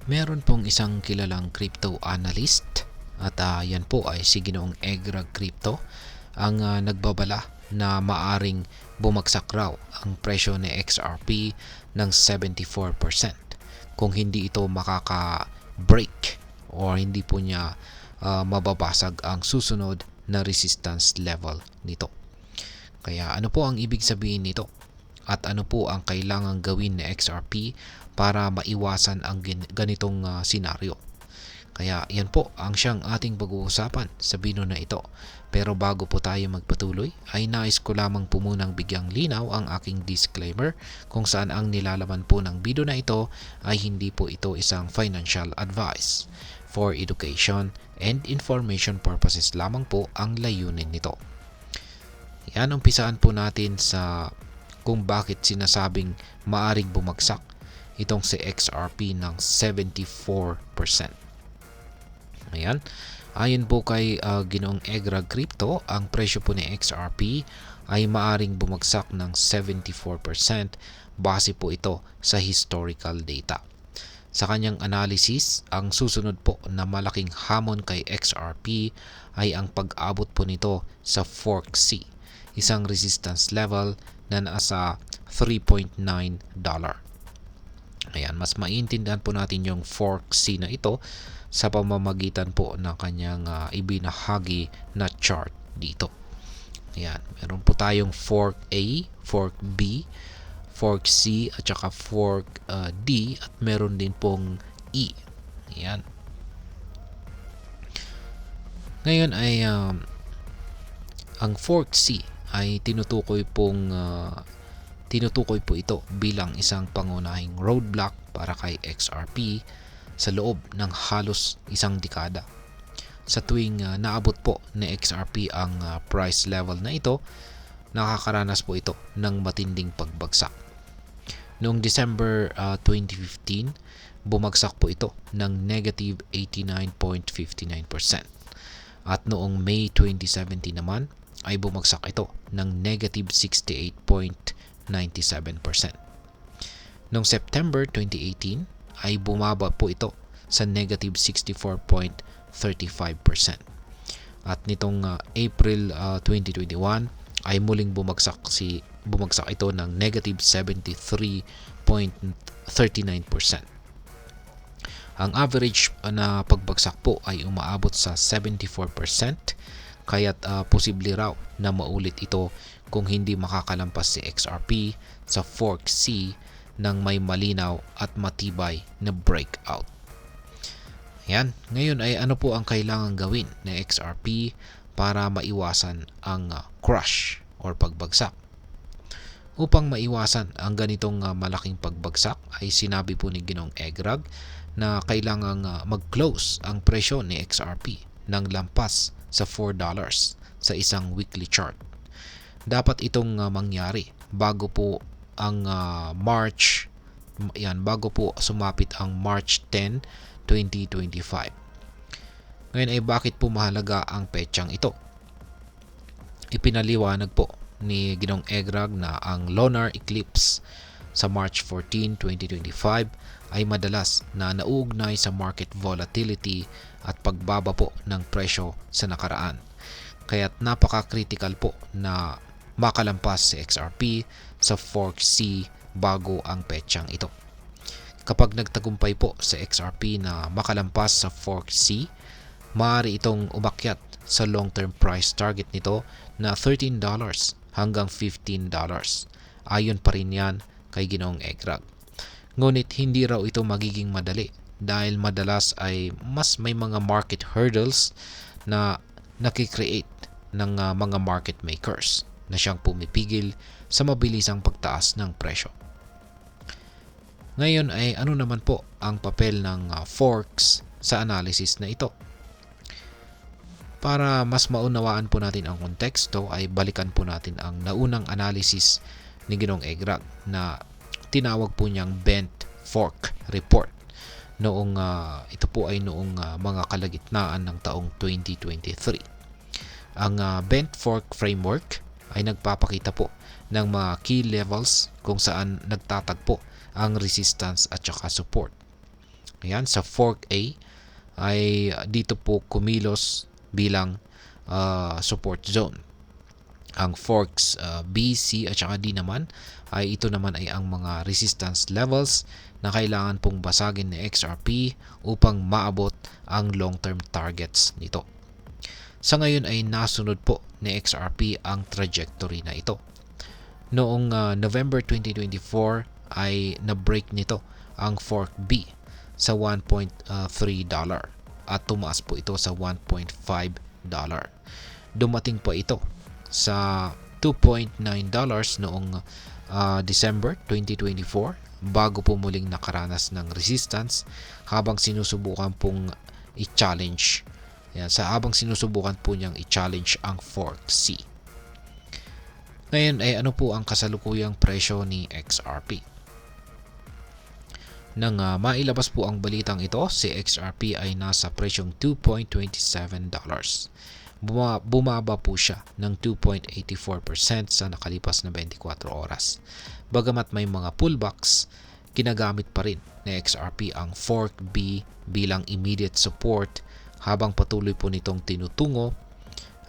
Meron pong isang kilalang crypto analyst at yan po ay si Ginoong Egrag Crypto ang nagbabala na maaring bumagsak raw ang presyo ni XRP ng 74% kung hindi ito makaka-break o hindi po niya mababasag ang susunod na resistance level nito. Kaya ano po ang ibig sabihin nito? At ano po ang kailangang gawin ni XRP para maiwasan ang ganitong senaryo? Kaya yan po ang siyang ating pag-uusapan sa video na ito. Pero bago po tayo magpatuloy, ay nais ko lamang po munang bigyang linaw ang aking disclaimer kung saan ang nilalaman po ng video na ito ay hindi po ito isang financial advice. For education and information purposes lamang po ang layunin nito. Yan, umpisaan po natin sa kung bakit sinasabing maaring bumagsak itong si XRP ng 74%. Ayan. Ayon po kay Ginoong Egrag Crypto, ang presyo po ni XRP ay maaring bumagsak ng 74% base po ito sa historical data. Sa kanyang analysis, ang susunod po na malaking hamon kay XRP ay ang pag-abot po nito sa Fork C, isang resistance level na nasa $3.9. Ayan, mas maintindihan po natin yung Fork C na ito sa pamamagitan po ng kanyang ibinahagi na chart dito. Ayan, meron po tayong Fork A, Fork B, Fork C at saka Fork D at meron din pong E. Ayan. Ngayon ay ang Fork C ay tinutukoy po ito bilang isang pangunahing roadblock para kay XRP sa loob ng halos isang dekada. Sa tuwing naabot po ni XRP ang price level na ito, nakakaranas po ito ng matinding pagbagsak. Noong December 2015, bumagsak po ito ng negative 89.59%. At noong May 2017 naman, ay bumagsak ito ng negative 68.97%. Noong September 2018 ay bumaba po ito sa negative 64.35%. At nitong April 2021 ay muling bumagsak ito ng negative 73.39%. Ang average na pagbagsak po ay umaabot sa 74%. Kaya't posible raw na maulit ito kung hindi makakalampas si XRP sa Fork C ng may malinaw at matibay na breakout. Ayan, ngayon ay ano po ang kailangan gawin ng XRP para maiwasan ang crash or pagbagsak? Upang maiwasan ang ganitong malaking pagbagsak ay sinabi po ni Ginoong Egrag na kailangang mag-close ang presyo ni XRP ng lampas sa $4 sa isang weekly chart. Dapat itong mangyari bago po ang bago po sumapit ang March 10, 2025. Ngayon ay bakit po mahalaga ang petsang ito? Ipinaliwanag po ni Ginoong Egrag na ang lunar eclipse sa March 14, 2025 ay madalas na nauugnay sa market volatility at pagbaba po ng presyo sa nakaraan. Kaya't napaka-critical po na makalampas si XRP sa Fork C bago ang petsang ito. Kapag nagtagumpay po si XRP na makalampas sa Fork C, maaari itong umakyat sa long-term price target nito na $13 hanggang $15. Ayon pa rin yan kay Ginoong Egrag. Ngunit hindi raw ito magiging madali dahil madalas ay mas may mga market hurdles na nakikreate ng mga market makers na siyang pumipigil sa mabilisang pagtaas ng presyo. Ngayon ay ano naman po ang papel ng forks sa analysis na ito? Para mas maunawaan po natin ang konteksto ay balikan po natin ang naunang analysis ni Ginoong Egrag na tinawag po niyang Bent Fork Report. Ito po ay noong mga kalagitnaan ng taong 2023. Ang Bent Fork Framework ay nagpapakita po ng mga key levels kung saan nagtatagpo ang resistance at saka support. Ayan, sa fork A ay dito po kumilos bilang support zone. Ang forks B, C at saka D naman ay ito naman ay ang mga resistance levels na kailangan pong basagin ni XRP upang maabot ang long-term targets nito. Sa ngayon ay nasunod po ni XRP ang trajectory na ito. Noong November 2024 ay na-break nito ang fork B sa $1.3 at tumaas po ito sa $1.5. Dumating pa ito sa $2.9 noong December 2024 bago po muling nakaranas ng resistance habang sinusubukan pong i-challenge. Yan, habang sinusubukan po niyang i-challenge ang fork C. Ngayon ay ano po ang kasalukuyang presyo ni XRP? Nang mailabas po ang balitang ito, si XRP ay nasa presyong $2.27. Bumaba po siya ng 2.84% sa nakalipas na 24 oras. Bagamat may mga pullbacks, ginagamit pa rin ni XRP ang fork B bilang immediate support habang patuloy po nitong tinutungo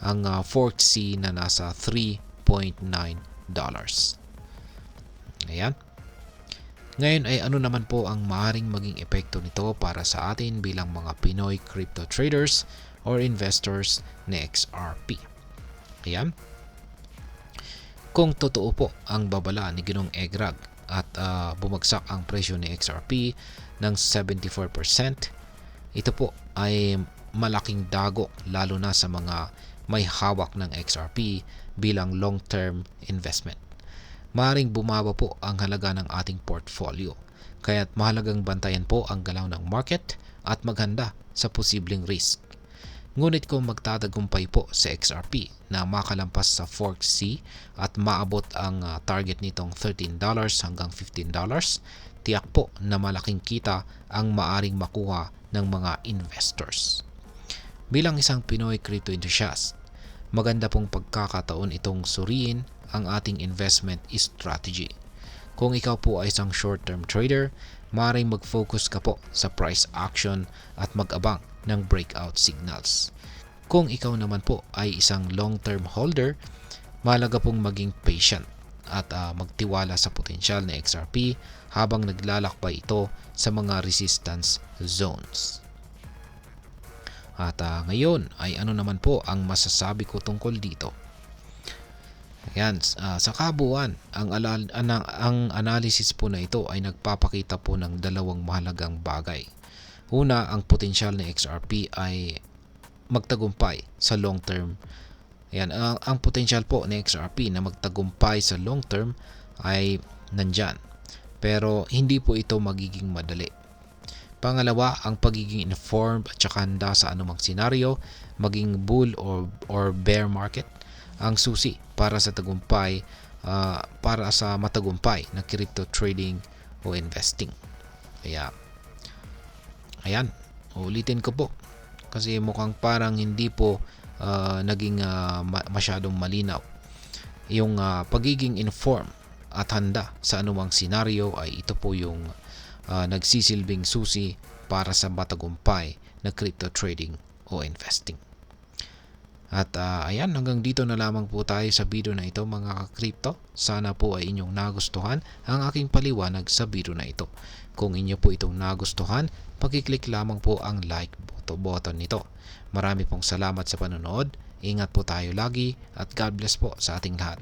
ang fork C na nasa $3.9. Ayan. Ngayon ay ano naman po ang maaaring maging epekto nito para sa atin bilang mga Pinoy crypto traders or investors ni XRP. Ayan. Kung totoo po ang babala ni Ginong Egrag at bumagsak ang presyo ni XRP ng 74%, ito po ay malaking dago lalo na sa mga may hawak ng XRP bilang long-term investment. Maaaring bumaba po ang halaga ng ating portfolio, kaya't mahalagang bantayan po ang galaw ng market at maghanda sa posibleng risk. Ngunit kung magtatagumpay po sa XRP na makalampas sa fork C at maabot ang target nitong $13 hanggang $15, tiyak po na malaking kita ang maaring makuha ng mga investors. Bilang isang Pinoy crypto enthusiast, maganda pong pagkakataon itong suriin ang ating investment strategy. Kung ikaw po ay isang short-term trader, maaaring mag-focus ka po sa price action at mag-abang ng breakout signals. Kung ikaw naman po ay isang long-term holder, mahalaga pong maging patient at magtiwala sa potensyal ng XRP habang naglalakbay ito sa mga resistance zones. At ngayon ay ano naman po ang masasabi ko tungkol dito? Ayan, sa kabuuan, ang analysis po na ito ay nagpapakita po ng dalawang mahalagang bagay. Una, ang potensyal ng XRP ay magtagumpay sa long term. Ayan, ang potensyal po ng XRP na magtagumpay sa long term ay nandyan. Pero hindi po ito magiging madali. Pangalawa, ang pagiging informed at saka handa sa anumang senaryo, maging bull or bear market, ang susi para sa tagumpay, para sa matagumpay na crypto trading o investing. Kaya, ayan, ulitin ko po kasi mukhang parang hindi po naging masyadong malinaw. Yung pagiging informed at handa sa anumang senaryo ay ito po yung nagsisilbing susi para sa matagumpay na crypto trading o investing. At ayan, hanggang dito na lamang po tayo sa video na ito mga ka-crypto. Sana po ay inyong nagustuhan ang aking paliwanag sa video na ito. Kung inyo po itong nagustuhan, pag-click lamang po ang like button nito. Marami pong salamat sa panonood. Ingat po tayo lagi at God bless po sa ating lahat.